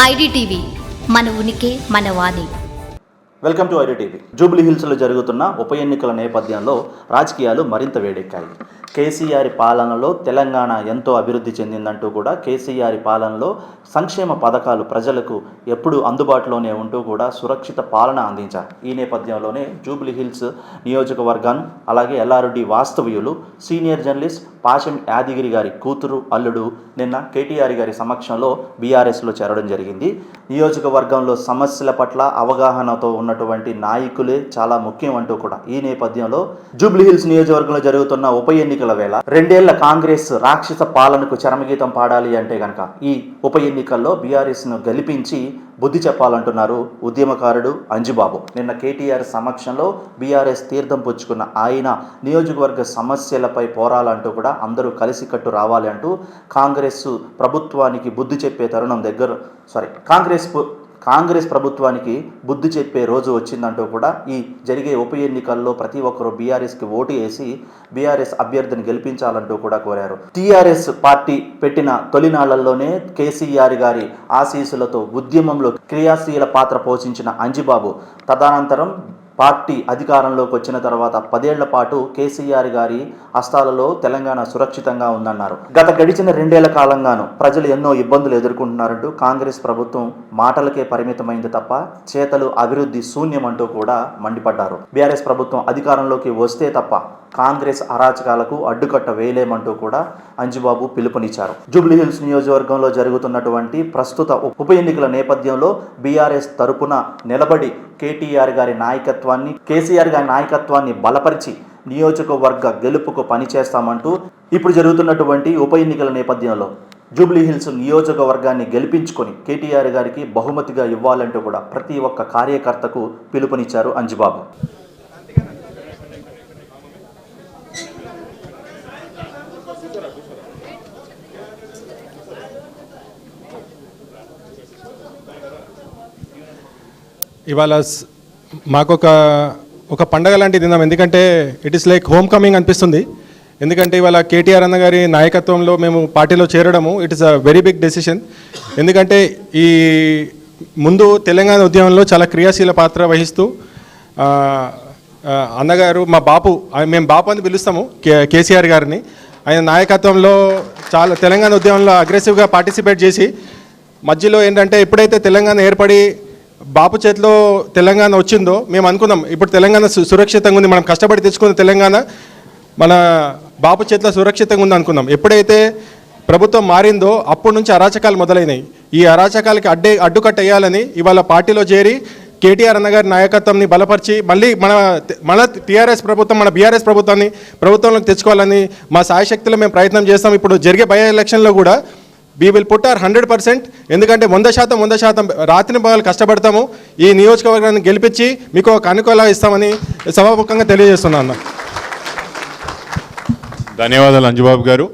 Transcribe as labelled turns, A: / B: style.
A: IDTV మన ఉనికి మన వాణి.
B: Welcome to IDTV. జూబ్లీ హిల్స్లో జరుగుతున్న ఉప ఎన్నికల నేపథ్యంలో రాజకీయాలు మరింత వేడెక్కాయి. కేసీఆర్ పాలనలో తెలంగాణ ఎంతో అభివృద్ధి చెందిందంటూ కూడా కేసీఆర్ పాలనలో సంక్షేమ పథకాలు ప్రజలకు ఎప్పుడు అందుబాటులోనే ఉంటూ కూడా సురక్షిత పాలన అందించారు. ఈ నేపథ్యంలోనే జూబ్లీ హిల్స్ నియోజకవర్గం అలాగే ఎల్ఆర్డి వాస్తవ్యులు సీనియర్ జర్నలిస్ట్ పాషం యాదగిరి గారి కూతురు అల్లుడు నిన్న కేటీఆర్ గారి సమక్షంలో బీఆర్ఎస్లో చేరడం జరిగింది. నియోజకవర్గంలో సమస్యల పట్ల అవగాహనతో ఉన్నటువంటి నాయకులే చాలా ముఖ్యం అంటూ కూడా ఈ నేపథ్యంలో జూబ్లీ హిల్స్ నియోజకవర్గంలో జరుగుతున్న ఉప ఎన్నికల వేళ 2 ఏళ్ల కాంగ్రెస్ రాక్షస పాలనకు చరమగీతం పాడాలి అంటే కనుక ఈ ఉప ఎన్నికల్లో బీఆర్ఎస్ను గెలిపించి బుద్ధి చెప్పాలంటున్నారు ఉద్యమకారుడు అంజిబాబు. నిన్న కేటీఆర్ సమక్షంలో బీఆర్ఎస్ తీర్థం పుచ్చుకున్న ఆయన నియోజకవర్గ సమస్యలపై పోరాలంటూ కూడా అందరూ కలిసికట్టు రావాలి అంటూ కాంగ్రెస్ ప్రభుత్వానికి బుద్ధి చెప్పే తరుణం కాంగ్రెస్ ప్రభుత్వానికి బుద్ధి చెప్పే రోజు వచ్చిందంటూ కూడా ఈ జరిగే ఉప ఎన్నికల్లో ప్రతి ఒక్కరూ బీఆర్ఎస్కి ఓటు వేసి బీఆర్ఎస్ అభ్యర్థిని గెలిపించాలంటూ కూడా కోరారు. టీఆర్ఎస్ పార్టీ పెట్టిన తొలినాళ్లలోనే కేసీఆర్ గారి ఆశీస్సులతో ఉద్యమంలో క్రియాశీల పాత్ర పోషించిన అంజిబాబు తదనంతరం పార్టీ అధికారంలోకి వచ్చిన తర్వాత 10 ఏళ్ల పాటు కేసీఆర్ గారి హస్తాలలో తెలంగాణ సురక్షితంగా ఉందన్నారు. గడిచిన 2 ఏళ్ల కాలంగాను ప్రజలు ఎన్నో ఇబ్బందులు ఎదుర్కొంటున్నారంటూ కాంగ్రెస్ ప్రభుత్వం మాటలకే పరిమితమైంది తప్ప చేతలు అభివృద్ధి శూన్యమంటూ కూడా మండిపడ్డారు. బీఆర్ఎస్ ప్రభుత్వం అధికారంలోకి వస్తే తప్ప కాంగ్రెస్ అరాచకాలకు అడ్డుకట్ట వేయలేమంటూ కూడా అంజిబాబు పిలుపునిచ్చారు. జూబ్లీ హిల్స్ నియోజకవర్గంలో జరుగుతున్నటువంటి ప్రస్తుత ఉప ఎన్నికల నేపథ్యంలో బీఆర్ఎస్ తరపున నిలబడి కేసీఆర్ గారి నాయకత్వాన్ని బలపరిచి నియోజకవర్గ గెలుపుకు పనిచేస్తామంటూ ఇప్పుడు జరుగుతున్నటువంటి ఉప ఎన్నికల నేపథ్యంలో జూబ్లీ హిల్స్ నియోజకవర్గాన్ని గెలిపించుకొని కేటీఆర్ గారికి బహుమతిగా ఇవ్వాలంటూ కూడా ప్రతి ఒక్క కార్యకర్తకు పిలుపునిచ్చారు అంజిబాబు.
C: ఇవాళ మాకు ఒక పండగ లాంటి దినం. ఎందుకంటే it is like home coming అనిపిస్తుంది. ఎందుకంటే ఇవాళ కేటీఆర్ అన్న గారి నాయకత్వంలో మేము పార్టీలో చేరడము it is a very big decision. ఎందుకంటే ఈ ముందు తెలంగాణ ఉద్యమంలో చాలా క్రియాశీల పాత్ర వహిస్తూ అన్నగారు మేము బాపు అని పిలుస్తాము కేసీఆర్ గారిని. ఆయన నాయకత్వంలో చాలా తెలంగాణ ఉద్యమంలో అగ్రెసివ్గా పార్టిసిపేట్ చేసి మధ్యలో ఏంటంటే ఎప్పుడైతే తెలంగాణ ఏర్పడి బాపు చేతిలో తెలంగాణ వచ్చిందో మేము అనుకున్నాం ఇప్పుడు తెలంగాణ సురక్షితంగా ఉంది, మనం కష్టపడి తెచ్చుకున్న తెలంగాణ మన బాపు చేతిలో సురక్షితంగా ఉంది అనుకున్నాం. ఎప్పుడైతే ప్రభుత్వం మారిందో అప్పటి నుంచి అరాచకాలు మొదలైనాయి. ఈ అరాచకాలకి అడ్డుకట్ట వేయాలని ఇవాళ పార్టీలో చేరి కేటీఆర్ అన్నగారి నాయకత్వాన్ని బలపరిచి మళ్ళీ మన టీఆర్ఎస్ ప్రభుత్వం మన బీఆర్ఎస్ ప్రభుత్వంలోకి తెచ్చుకోవాలని మా సాయశక్తిలో మేము ప్రయత్నం చేస్తాం. ఇప్పుడు జరిగే బై ఎలక్షన్లో కూడా వీ విల్ పుట్ ఆర్ 100%. ఎందుకంటే 100% రాత్రి పగలు కష్టపడతాము. ఈ నియోజకవర్గాన్ని గెలిపించి మీకు ఒక అనుకూలంగా ఇస్తామని సభాముఖంగా తెలియజేస్తున్నాను.
D: ధన్యవాదాలు అంజిబాబు గారు.